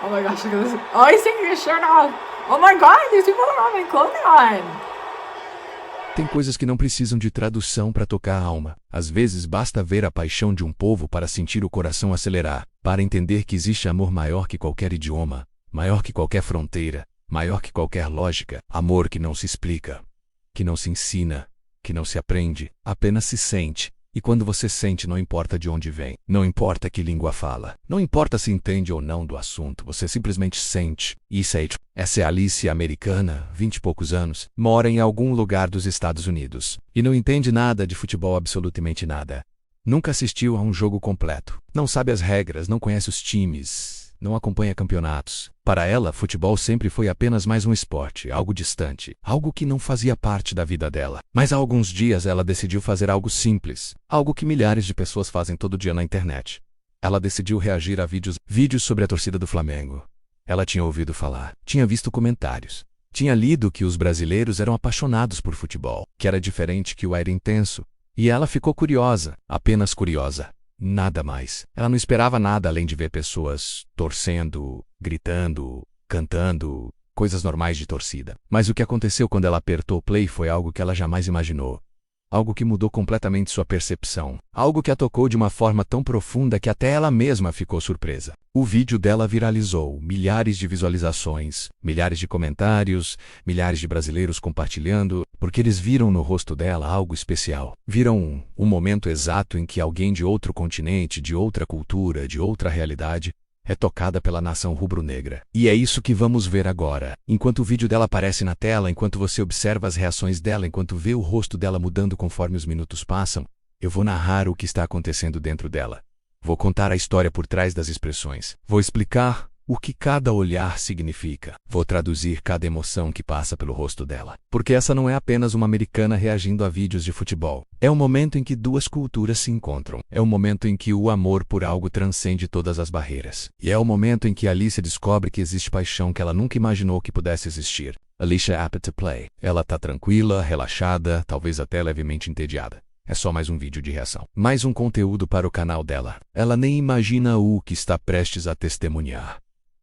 Oh my gosh, look at this. Oh, he's taking his shirt off. Oh my god, these people don't have any clothing on. Tem coisas que não precisam de tradução para tocar a alma. Às vezes basta ver a paixão de um povo para sentir o coração acelerar, para entender que existe amor maior que qualquer idioma, maior que qualquer fronteira, maior que qualquer lógica. Amor que não se explica, que não se ensina, que não se aprende, apenas se sente. E quando você sente, não importa de onde vem, não importa que língua fala, não importa se entende ou não do assunto, você simplesmente sente. Isso aí. Essa é a Alice americana, 20 e poucos anos, mora em algum lugar dos Estados Unidos e não entende nada de futebol, absolutamente nada. Nunca assistiu a um jogo completo, não sabe as regras, não conhece os times, não acompanha campeonatos. Para ela, futebol sempre foi apenas mais um esporte, algo distante, algo que não fazia parte da vida dela. Mas há alguns dias ela decidiu fazer algo simples, algo que milhares de pessoas fazem todo dia na internet. Ela decidiu reagir a vídeos sobre a torcida do Flamengo. Ela tinha ouvido falar, tinha visto comentários, tinha lido que os brasileiros eram apaixonados por futebol, que era diferente, que o era intenso. E ela ficou curiosa, apenas curiosa. Nada mais. Ela não esperava nada além de ver pessoas torcendo, gritando, cantando, coisas normais de torcida. Mas o que aconteceu quando ela apertou play foi algo que ela jamais imaginou. Algo que mudou completamente sua percepção. Algo que a tocou de uma forma tão profunda que até ela mesma ficou surpresa. O vídeo dela viralizou, milhares de visualizações, milhares de comentários, milhares de brasileiros compartilhando, porque eles viram no rosto dela algo especial. Viram um momento exato em que alguém de outro continente, de outra cultura, de outra realidade, é tocada pela nação rubro-negra. E é isso que vamos ver agora. Enquanto o vídeo dela aparece na tela, enquanto você observa as reações dela, enquanto vê o rosto dela mudando conforme os minutos passam, eu vou narrar o que está acontecendo dentro dela. Vou contar a história por trás das expressões. Vou explicar o que cada olhar significa. Vou traduzir cada emoção que passa pelo rosto dela. Porque essa não é apenas uma americana reagindo a vídeos de futebol. É o momento em que duas culturas se encontram. É o momento em que o amor por algo transcende todas as barreiras. E é o momento em que Alicia descobre que existe paixão que ela nunca imaginou que pudesse existir. Alicia Apt to Play. Ela tá tranquila, relaxada, talvez até levemente entediada. É só mais um vídeo de reação. Mais um conteúdo para o canal dela. Ela nem imagina o que está prestes a testemunhar.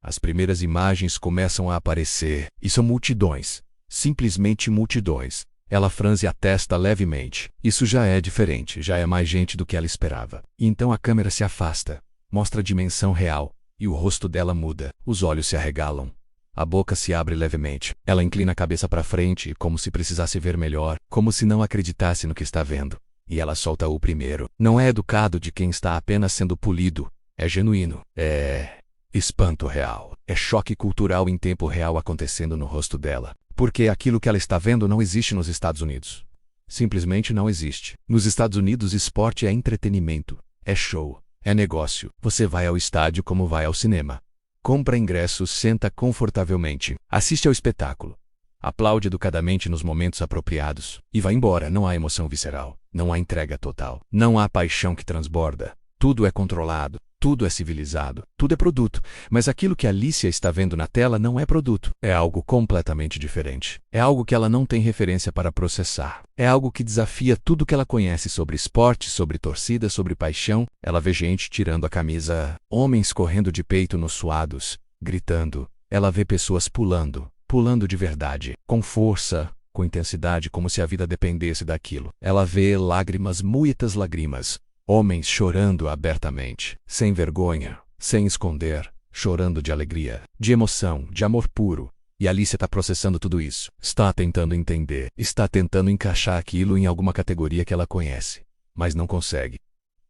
As primeiras imagens começam a aparecer, e são multidões, simplesmente multidões. Ela franze a testa levemente. Isso já é diferente, já é mais gente do que ela esperava. E então a câmera se afasta, mostra a dimensão real, e o rosto dela muda, os olhos se arregalam. A boca se abre levemente. Ela inclina a cabeça para frente, como se precisasse ver melhor, como se não acreditasse no que está vendo. E ela solta o primeiro. Não é educado de quem está apenas sendo polido. É genuíno. É espanto real. É choque cultural em tempo real acontecendo no rosto dela. Porque aquilo que ela está vendo não existe nos Estados Unidos. Simplesmente não existe. Nos Estados Unidos, esporte é entretenimento. É show. É negócio. Você vai ao estádio como vai ao cinema. Compra ingressos, senta confortavelmente. Assiste ao espetáculo. Aplaude educadamente nos momentos apropriados. E vai embora. Não há emoção visceral. Não há entrega total. Não há paixão que transborda. Tudo é controlado. Tudo é civilizado, tudo é produto, mas aquilo que Alicia está vendo na tela não é produto. É algo completamente diferente. É algo que ela não tem referência para processar. É algo que desafia tudo que ela conhece sobre esporte, sobre torcida, sobre paixão. Ela vê gente tirando a camisa, homens correndo de peito nos suados, gritando. Ela vê pessoas pulando, pulando de verdade, com força, com intensidade, como se a vida dependesse daquilo. Ela vê lágrimas, muitas lágrimas. Homens chorando abertamente, sem vergonha, sem esconder, chorando de alegria, de emoção, de amor puro. E Alicia está processando tudo isso. Está tentando entender, está tentando encaixar aquilo em alguma categoria que ela conhece. Mas não consegue.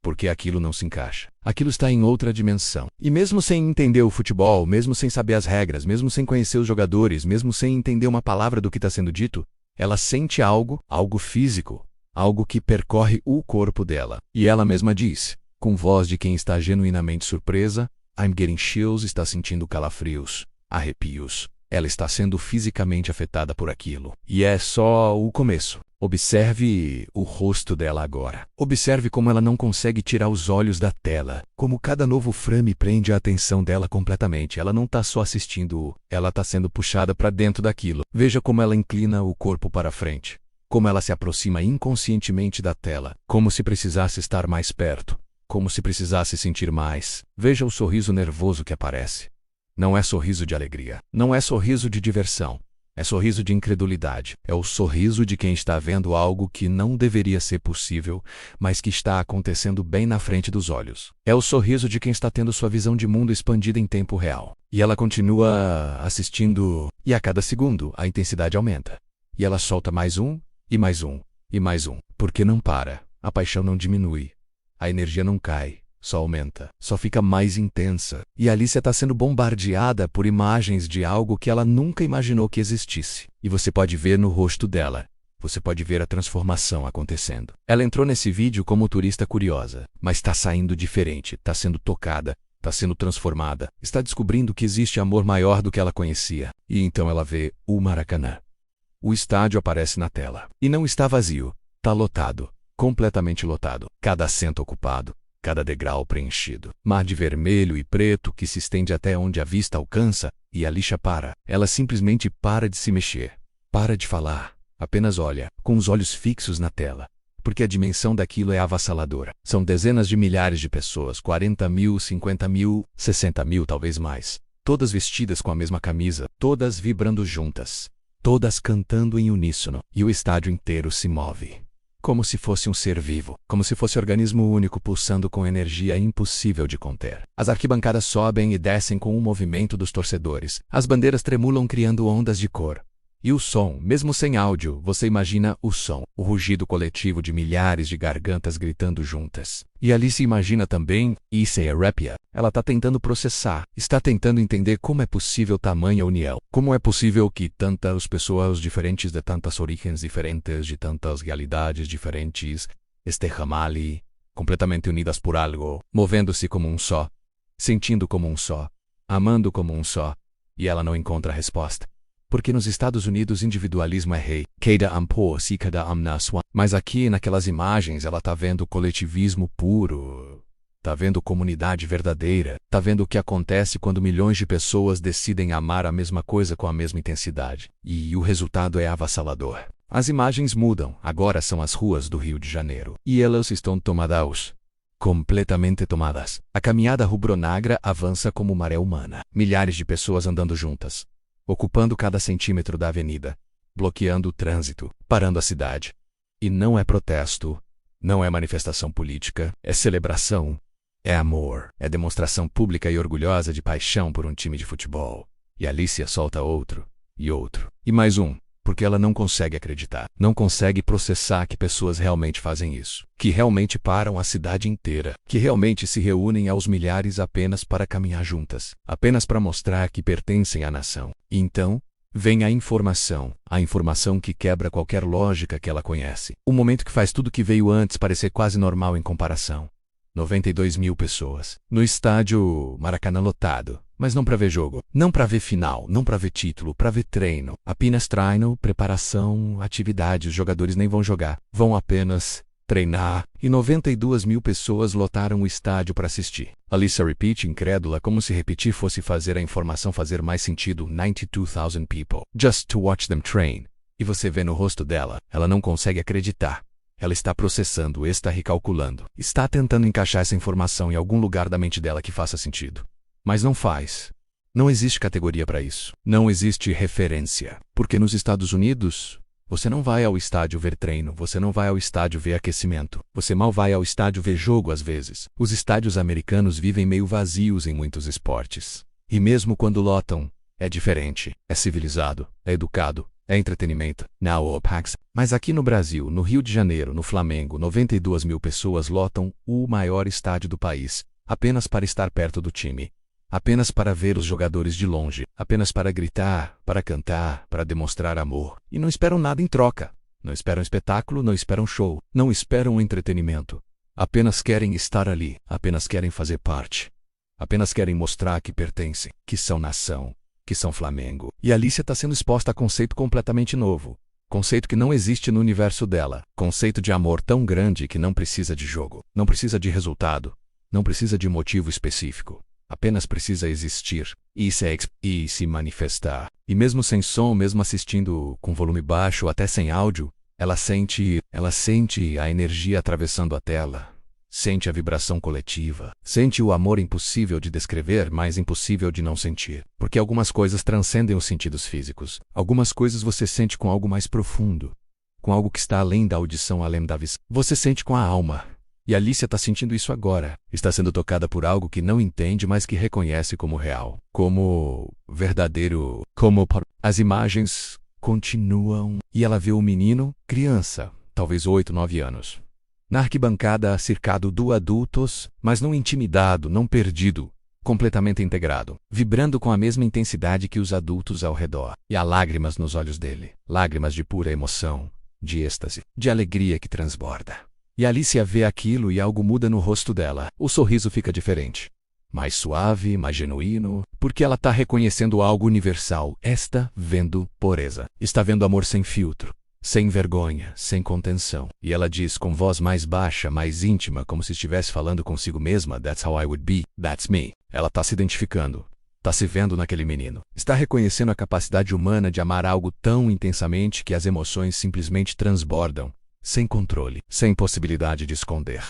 Porque aquilo não se encaixa. Aquilo está em outra dimensão. E mesmo sem entender o futebol, mesmo sem saber as regras, mesmo sem conhecer os jogadores, mesmo sem entender uma palavra do que está sendo dito, ela sente algo físico. Algo que percorre o corpo dela. E ela mesma diz, com voz de quem está genuinamente surpresa, I'm getting chills, está sentindo calafrios, arrepios. Ela está sendo fisicamente afetada por aquilo. E é só o começo. Observe o rosto dela agora. Observe como ela não consegue tirar os olhos da tela. Como cada novo frame prende a atenção dela completamente. Ela não está só assistindo, ela está sendo puxada para dentro daquilo. Veja como ela inclina o corpo para frente. Como ela se aproxima inconscientemente da tela, como se precisasse estar mais perto, como se precisasse sentir mais. Veja o sorriso nervoso que aparece. Não é sorriso de alegria. Não é sorriso de diversão. É sorriso de incredulidade. É o sorriso de quem está vendo algo que não deveria ser possível, mas que está acontecendo bem na frente dos olhos. É o sorriso de quem está tendo sua visão de mundo expandida em tempo real. E ela continua assistindo, e a cada segundo a intensidade aumenta. E ela solta mais um, e mais um, e mais um. Porque não para. A paixão não diminui. A energia não cai. Só aumenta, só fica mais intensa. E Alicia está sendo bombardeada por imagens de algo que ela nunca imaginou que existisse. E você pode ver no rosto dela. Você pode ver a transformação acontecendo. Ela entrou nesse vídeo como turista curiosa, mas está saindo diferente, está sendo tocada, está sendo transformada, está descobrindo que existe amor maior do que ela conhecia. E então ela vê o Maracanã. O estádio aparece na tela. E não está vazio, está lotado, completamente lotado. Cada assento ocupado. Cada degrau preenchido. Mar de vermelho e preto que se estende até onde a vista alcança, e Alicia para. Ela simplesmente para de se mexer. Para de falar. Apenas olha, com os olhos fixos na tela. Porque a dimensão daquilo é avassaladora. São dezenas de milhares de pessoas, 40 mil, 50 mil, 60 mil, talvez mais. Todas vestidas com a mesma camisa, todas vibrando juntas. Todas cantando em uníssono. E o estádio inteiro se move. Como se fosse um ser vivo, como se fosse organismo único pulsando com energia impossível de conter. As arquibancadas sobem e descem com o movimento dos torcedores. As bandeiras tremulam criando ondas de cor. E o som, mesmo sem áudio, você imagina o som, o rugido coletivo de milhares de gargantas gritando juntas. E ali se imagina também, isso é arrepia. Ela está tentando processar, está tentando entender como é possível tamanha união. Como é possível que tantas pessoas diferentes de tantas origens diferentes, de tantas realidades diferentes, estejam ali, completamente unidas por algo, movendo-se como um só, sentindo como um só, amando como um só. E ela não encontra a resposta. Porque nos Estados Unidos individualismo é rei. Mas aqui naquelas imagens ela tá vendo coletivismo puro. Tá vendo comunidade verdadeira. Tá vendo o que acontece quando milhões de pessoas decidem amar a mesma coisa com a mesma intensidade. E o resultado é avassalador. As imagens mudam. Agora são as ruas do Rio de Janeiro. E elas estão tomadas. Completamente tomadas. A caminhada rubro-negra avança como maré humana. Milhares de pessoas andando juntas. Ocupando cada centímetro da avenida, bloqueando o trânsito, parando a cidade. E não é protesto, não é manifestação política, é celebração, é amor, é demonstração pública e orgulhosa de paixão por um time de futebol. E Alicia solta outro, e mais um, porque ela não consegue acreditar, não consegue processar que pessoas realmente fazem isso, que realmente param a cidade inteira, que realmente se reúnem aos milhares apenas para caminhar juntas, apenas para mostrar que pertencem à nação. E então, vem a informação que quebra qualquer lógica que ela conhece. O momento que faz tudo que veio antes parecer quase normal em comparação. 92 mil pessoas. No estádio Maracanã lotado. Mas não para ver jogo, não para ver final, não para ver título, para ver treino. Apenas treino, preparação, atividade. Os jogadores nem vão jogar, vão apenas treinar. E 92 mil pessoas lotaram o estádio para assistir. Alicia repete incrédula como se repetir fosse fazer a informação fazer mais sentido. 92,000 people, just to watch them train. E você vê no rosto dela, ela não consegue acreditar. Ela está processando, está recalculando, está tentando encaixar essa informação em algum lugar da mente dela que faça sentido. Mas não faz. Não existe categoria para isso. Não existe referência. Porque nos Estados Unidos, você não vai ao estádio ver treino, você não vai ao estádio ver aquecimento. Você mal vai ao estádio ver jogo às vezes. Os estádios americanos vivem meio vazios em muitos esportes. E mesmo quando lotam, é diferente. É civilizado, é educado, é entretenimento. Now Pax. Mas aqui no Brasil, no Rio de Janeiro, no Flamengo, 92 mil pessoas lotam o maior estádio do país, apenas para estar perto do time. Apenas para ver os jogadores de longe, apenas para gritar, para cantar, para demonstrar amor. E não esperam nada em troca. Não esperam espetáculo, não esperam show, não esperam entretenimento. Apenas querem estar ali, apenas querem fazer parte. Apenas querem mostrar que pertencem, que são nação, que são Flamengo. E Alicia está sendo exposta a conceito completamente novo. Conceito que não existe no universo dela. Conceito de amor tão grande que não precisa de jogo, não precisa de resultado, não precisa de motivo específico. Apenas precisa existir, e se manifestar. E mesmo sem som, mesmo assistindo com volume baixo, até sem áudio, ela sente a energia atravessando a tela. Sente a vibração coletiva. Sente o amor impossível de descrever, mas impossível de não sentir. Porque algumas coisas transcendem os sentidos físicos. Algumas coisas você sente com algo mais profundo. Com algo que está além da audição, além da visão. Você sente com a alma. E Alicia está sentindo isso agora. Está sendo tocada por algo que não entende, mas que reconhece como real. Como verdadeiro. Como as imagens continuam. E ela vê o menino, criança, talvez 8, 9 anos. Na arquibancada, cercado de adultos, mas não intimidado, não perdido, completamente integrado, vibrando com a mesma intensidade que os adultos ao redor. E há lágrimas nos olhos dele, lágrimas de pura emoção, de êxtase, de alegria que transborda. E Alicia vê aquilo e algo muda no rosto dela. O sorriso fica diferente, mais suave, mais genuíno, porque ela está reconhecendo algo universal. Está vendo pureza, está vendo amor sem filtro. Sem vergonha, sem contenção. E ela diz com voz mais baixa, mais íntima, como se estivesse falando consigo mesma: That's how I would be, that's me. Ela está se identificando, está se vendo naquele menino. Está reconhecendo a capacidade humana de amar algo tão intensamente que as emoções simplesmente transbordam, sem controle, sem possibilidade de esconder.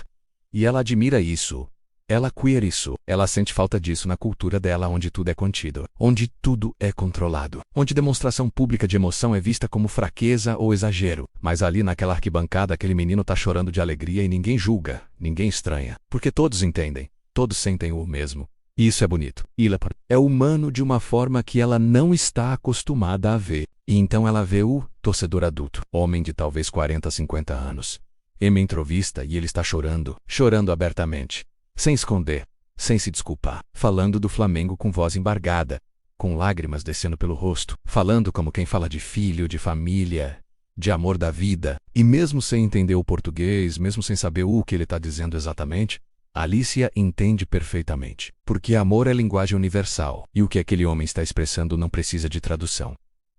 E ela admira isso. Ela queer isso. Ela sente falta disso na cultura dela, onde tudo é contido, onde tudo é controlado, onde demonstração pública de emoção é vista como fraqueza ou exagero. Mas ali naquela arquibancada aquele menino tá chorando de alegria e ninguém julga, ninguém estranha, porque todos entendem, todos sentem o mesmo. E isso é bonito. Ilapar é humano de uma forma que ela não está acostumada a ver. E então ela vê o torcedor adulto, homem de talvez 40, 50 anos. Em entrevista e ele está chorando, chorando abertamente. Sem esconder, sem se desculpar, falando do Flamengo com voz embargada, com lágrimas descendo pelo rosto, falando como quem fala de filho, de família, de amor da vida, e mesmo sem entender o português, mesmo sem saber o que ele está dizendo exatamente, Alicia entende perfeitamente, porque amor é linguagem universal, e o que aquele homem está expressando não precisa de tradução.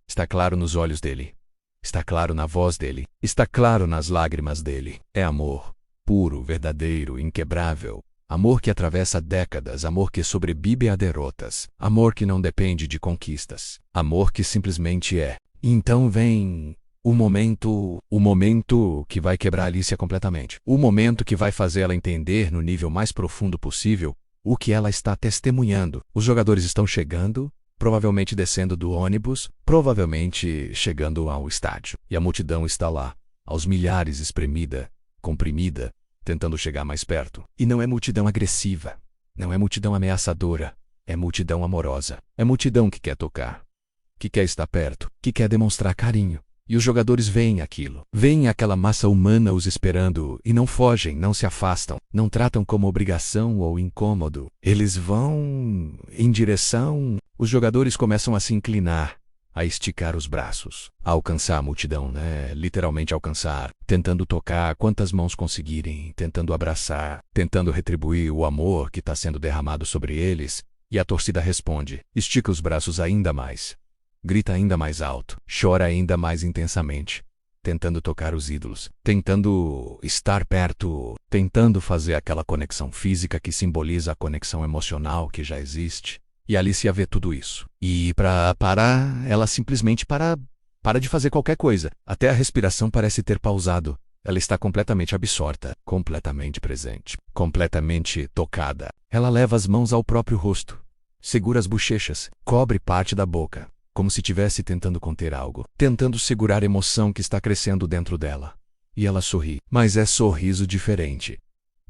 Está claro nos olhos dele, está claro na voz dele, está claro nas lágrimas dele. É amor, puro, verdadeiro, inquebrável. Amor que atravessa décadas, amor que sobrevive a derrotas, amor que não depende de conquistas, amor que simplesmente é. E então vem o momento que vai quebrar Alicia completamente, o momento que vai fazer ela entender no nível mais profundo possível o que ela está testemunhando. Os jogadores estão chegando, provavelmente descendo do ônibus, provavelmente chegando ao estádio, e a multidão está lá, aos milhares espremida, comprimida, tentando chegar mais perto. E não é multidão agressiva, não é multidão ameaçadora, é multidão amorosa. É multidão que quer tocar, que quer estar perto, que quer demonstrar carinho. E os jogadores veem aquilo, veem aquela massa humana os esperando e não fogem, não se afastam, não tratam como obrigação ou incômodo. Eles vão em direção. Os jogadores começam a se inclinar, a esticar os braços, a alcançar a multidão, literalmente alcançar, tentando tocar quantas mãos conseguirem, tentando abraçar, tentando retribuir o amor que está sendo derramado sobre eles, e a torcida responde, estica os braços ainda mais, grita ainda mais alto, chora ainda mais intensamente, tentando tocar os ídolos, tentando estar perto, tentando fazer aquela conexão física que simboliza a conexão emocional que já existe. E Alicia vê tudo isso. E para parar, ela simplesmente para de fazer qualquer coisa. Até a respiração parece ter pausado. Ela está completamente absorta, completamente presente, completamente tocada. Ela leva as mãos ao próprio rosto, segura as bochechas, cobre parte da boca, como se estivesse tentando conter algo, tentando segurar a emoção que está crescendo dentro dela. E ela sorri, mas é sorriso diferente.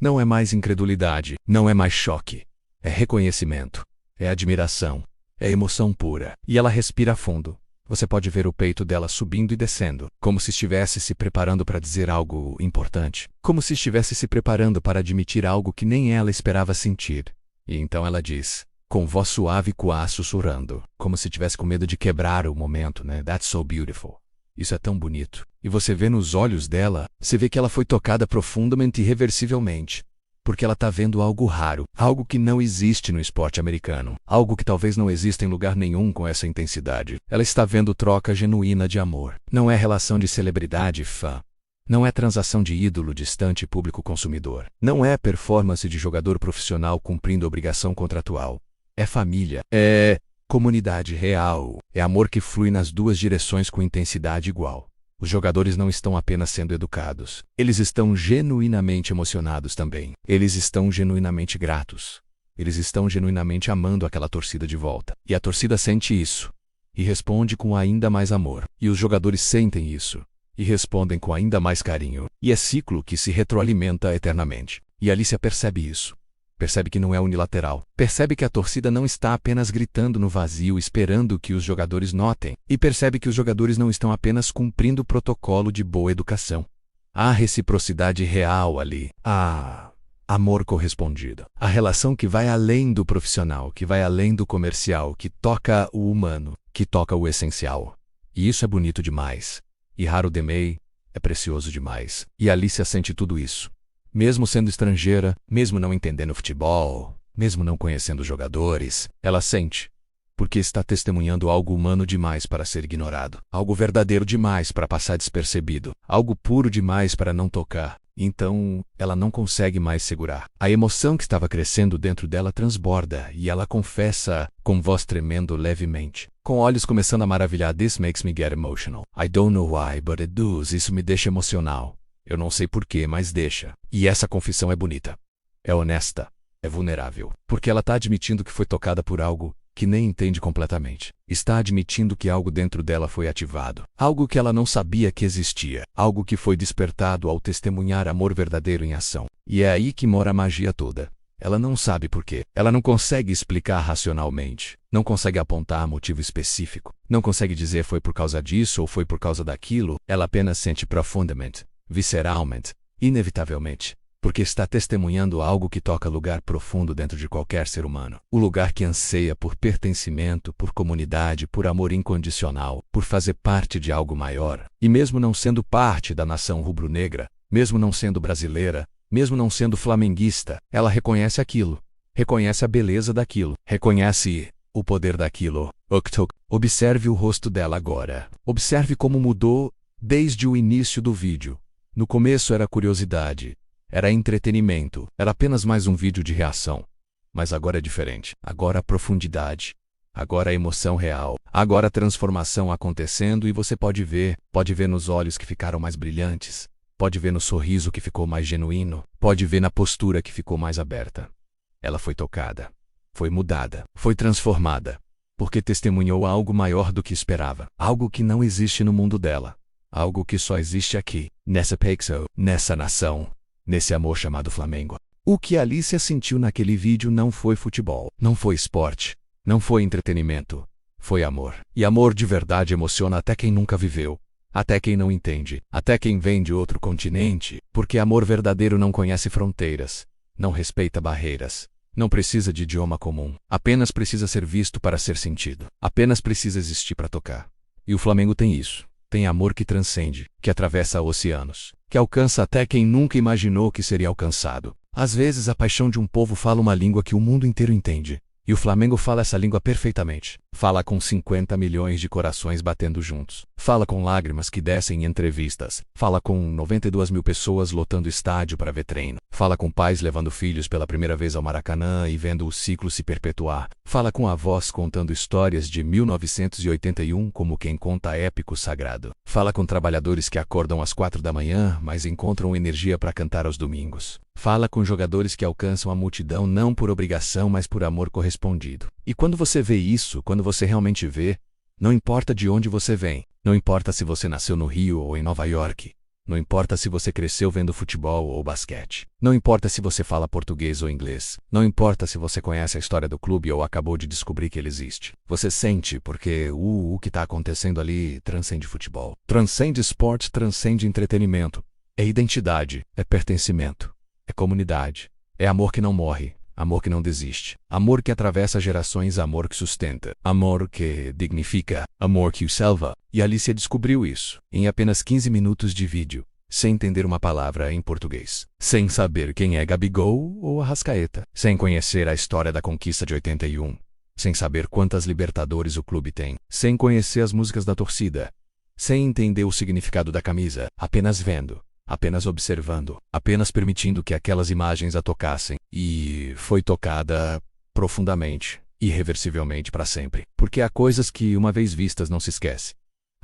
Não é mais incredulidade, não é mais choque. É reconhecimento. É admiração, é emoção pura. E ela respira fundo. Você pode ver o peito dela subindo e descendo, como se estivesse se preparando para dizer algo importante, como se estivesse se preparando para admitir algo que nem ela esperava sentir. E então ela diz, com voz suave e quase sussurrando, como se tivesse com medo de quebrar o momento, That's so beautiful. Isso é tão bonito. E você vê nos olhos dela, você vê que ela foi tocada profundamente e irreversivelmente. Porque ela está vendo algo raro, algo que não existe no esporte americano, algo que talvez não exista em lugar nenhum com essa intensidade. Ela está vendo troca genuína de amor. Não é relação de celebridade e fã. Não é transação de ídolo distante público-consumidor. Não é performance de jogador profissional cumprindo obrigação contratual. É família. É comunidade real. É amor que flui nas duas direções com intensidade igual. Os jogadores não estão apenas sendo educados. Eles estão genuinamente emocionados também. Eles estão genuinamente gratos. Eles estão genuinamente amando aquela torcida de volta. E a torcida sente isso. E responde com ainda mais amor. E os jogadores sentem isso. E respondem com ainda mais carinho. E é ciclo que se retroalimenta eternamente. E Alicia percebe isso. Percebe que não é unilateral. Percebe que a torcida não está apenas gritando no vazio esperando que os jogadores notem. E percebe que os jogadores não estão apenas cumprindo o protocolo de boa educação. Há reciprocidade real ali. Há amor correspondido. A relação que vai além do profissional, que vai além do comercial, que toca o humano, que toca o essencial. E isso é bonito demais. E raro demais, é precioso demais. E Alicia sente tudo isso. Mesmo sendo estrangeira, mesmo não entendendo futebol, mesmo não conhecendo os jogadores, ela sente. Porque está testemunhando algo humano demais para ser ignorado. Algo verdadeiro demais para passar despercebido. Algo puro demais para não tocar. Então, ela não consegue mais segurar. A emoção que estava crescendo dentro dela transborda e ela confessa, com voz tremendo levemente, com olhos começando a maravilhar: "This makes me get emotional. I don't know why, but it does." Isso me deixa emocional. Eu não sei porquê, mas deixa. E essa confissão é bonita. É honesta. É vulnerável. Porque ela está admitindo que foi tocada por algo que nem entende completamente. Está admitindo que algo dentro dela foi ativado. Algo que ela não sabia que existia. Algo que foi despertado ao testemunhar amor verdadeiro em ação. E é aí que mora a magia toda. Ela não sabe porquê. Ela não consegue explicar racionalmente. Não consegue apontar motivo específico. Não consegue dizer foi por causa disso ou foi por causa daquilo. Ela apenas sente profundamente, visceralmente, inevitavelmente. Porque está testemunhando algo que toca lugar profundo dentro de qualquer ser humano. O lugar que anseia por pertencimento, por comunidade, por amor incondicional, por fazer parte de algo maior. E mesmo não sendo parte da nação rubro-negra, mesmo não sendo brasileira, mesmo não sendo flamenguista, ela reconhece aquilo. Reconhece a beleza daquilo. Reconhece o poder daquilo. Observe o rosto dela agora. Observe como mudou desde o início do vídeo. No começo era curiosidade. Era entretenimento. Era apenas mais um vídeo de reação. Mas agora é diferente. Agora a profundidade. Agora a emoção real. Agora a transformação acontecendo e você pode ver nos olhos que ficaram mais brilhantes. Pode ver no sorriso que ficou mais genuíno. Pode ver na postura que ficou mais aberta. Ela foi tocada. Foi mudada. Foi transformada. Porque testemunhou algo maior do que esperava. Algo que não existe no mundo dela. Algo que só existe aqui. Nessa pixel. Nessa nação. Nesse amor chamado Flamengo. O que Alicia sentiu naquele vídeo não foi futebol, não foi esporte, não foi entretenimento. Foi amor. E amor de verdade emociona até quem nunca viveu, até quem não entende, até quem vem de outro continente, porque amor verdadeiro não conhece fronteiras, não respeita barreiras, não precisa de idioma comum, apenas precisa ser visto para ser sentido, apenas precisa existir para tocar. E o Flamengo tem isso. Tem amor que transcende, que atravessa oceanos, que alcança até quem nunca imaginou que seria alcançado. Às vezes a paixão de um povo fala uma língua que o mundo inteiro entende. E o Flamengo fala essa língua perfeitamente. Fala com 50 milhões de corações batendo juntos. Fala com lágrimas que descem em entrevistas. Fala com 92 mil pessoas lotando estádio para ver treino. Fala com pais levando filhos pela primeira vez ao Maracanã e vendo o ciclo se perpetuar. Fala com avós contando histórias de 1981 como quem conta épico sagrado. Fala com trabalhadores que acordam às 4 da manhã, mas encontram energia para cantar aos domingos. Fala com jogadores que alcançam a multidão não por obrigação, mas por amor correspondido. E quando você vê isso, quando você realmente vê, não importa de onde você vem, não importa se você nasceu no Rio ou em Nova York, não importa se você cresceu vendo futebol ou basquete, não importa se você fala português ou inglês, não importa se você conhece a história do clube ou acabou de descobrir que ele existe. Você sente porque o que está acontecendo ali transcende futebol, transcende esporte, transcende entretenimento. É identidade, é pertencimento. É comunidade. É amor que não morre. Amor que não desiste. Amor que atravessa gerações. Amor que sustenta. Amor que dignifica. Amor que o salva. E Alicia descobriu isso em apenas 15 minutos de vídeo, sem entender uma palavra em português. Sem saber quem é Gabigol ou Arrascaeta. Sem conhecer a história da conquista de 81. Sem saber quantas Libertadores o clube tem. Sem conhecer as músicas da torcida. Sem entender o significado da camisa. Apenas vendo. Apenas observando, apenas permitindo que aquelas imagens a tocassem, e foi tocada profundamente, irreversivelmente para sempre. Porque há coisas que, uma vez vistas, não se esquece.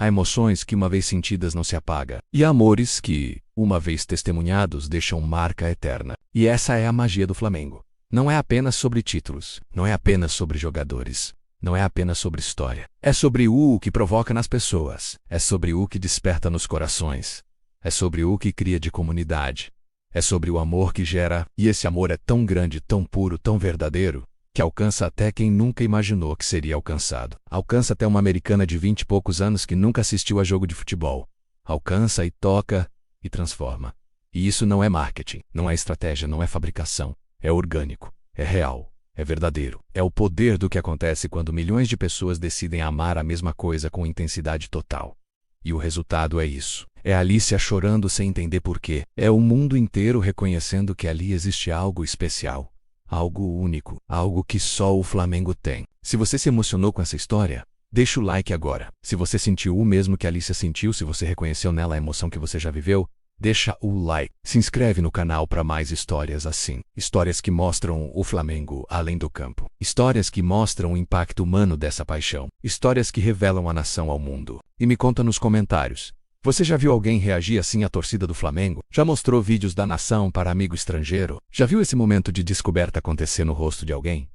Há emoções que uma vez sentidas não se apaga, e há amores que, uma vez testemunhados, deixam marca eterna. E essa é a magia do Flamengo. Não é apenas sobre títulos, não é apenas sobre jogadores, não é apenas sobre história. É sobre o que provoca nas pessoas, é sobre o que desperta nos corações, é sobre o que cria de comunidade, é sobre o amor que gera, e esse amor é tão grande, tão puro, tão verdadeiro, que alcança até quem nunca imaginou que seria alcançado. Alcança até uma americana de 20 e poucos anos que nunca assistiu a jogo de futebol. Alcança e toca e transforma. E isso não é marketing, não é estratégia, não é fabricação. É orgânico, é real, é verdadeiro. É o poder do que acontece quando milhões de pessoas decidem amar a mesma coisa com intensidade total. E o resultado é isso. É a Alicia chorando sem entender porquê. É o mundo inteiro reconhecendo que ali existe algo especial. Algo único, algo que só o Flamengo tem. Se você se emocionou com essa história, deixa o like agora. Se você sentiu o mesmo que a Alicia sentiu, se você reconheceu nela a emoção que você já viveu, deixa o like. Se inscreve no canal para mais histórias assim. Histórias que mostram o Flamengo além do campo. Histórias que mostram o impacto humano dessa paixão. Histórias que revelam a nação ao mundo. E me conta nos comentários. Você já viu alguém reagir assim à torcida do Flamengo? Já mostrou vídeos da nação para amigo estrangeiro? Já viu esse momento de descoberta acontecer no rosto de alguém?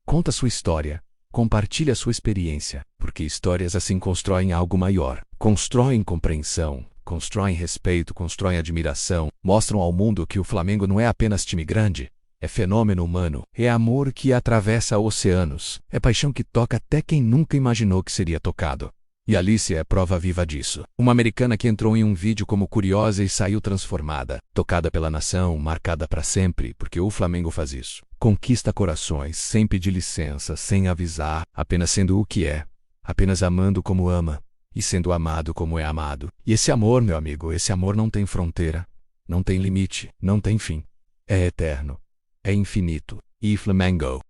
Conta sua história. Compartilhe a sua experiência, porque histórias assim constroem algo maior. Constroem compreensão, constroem respeito, constroem admiração, mostram ao mundo que o Flamengo não é apenas time grande, é fenômeno humano, é amor que atravessa oceanos, é paixão que toca até quem nunca imaginou que seria tocado. E Alicia é prova viva disso. Uma americana que entrou em um vídeo como curiosa e saiu transformada, tocada pela nação, marcada para sempre, porque o Flamengo faz isso. Conquista corações, sem pedir licença, sem avisar, apenas sendo o que é, apenas amando como ama, e sendo amado como é amado. E esse amor, meu amigo, esse amor não tem fronteira, não tem limite, não tem fim. É eterno, é infinito. E Flamengo.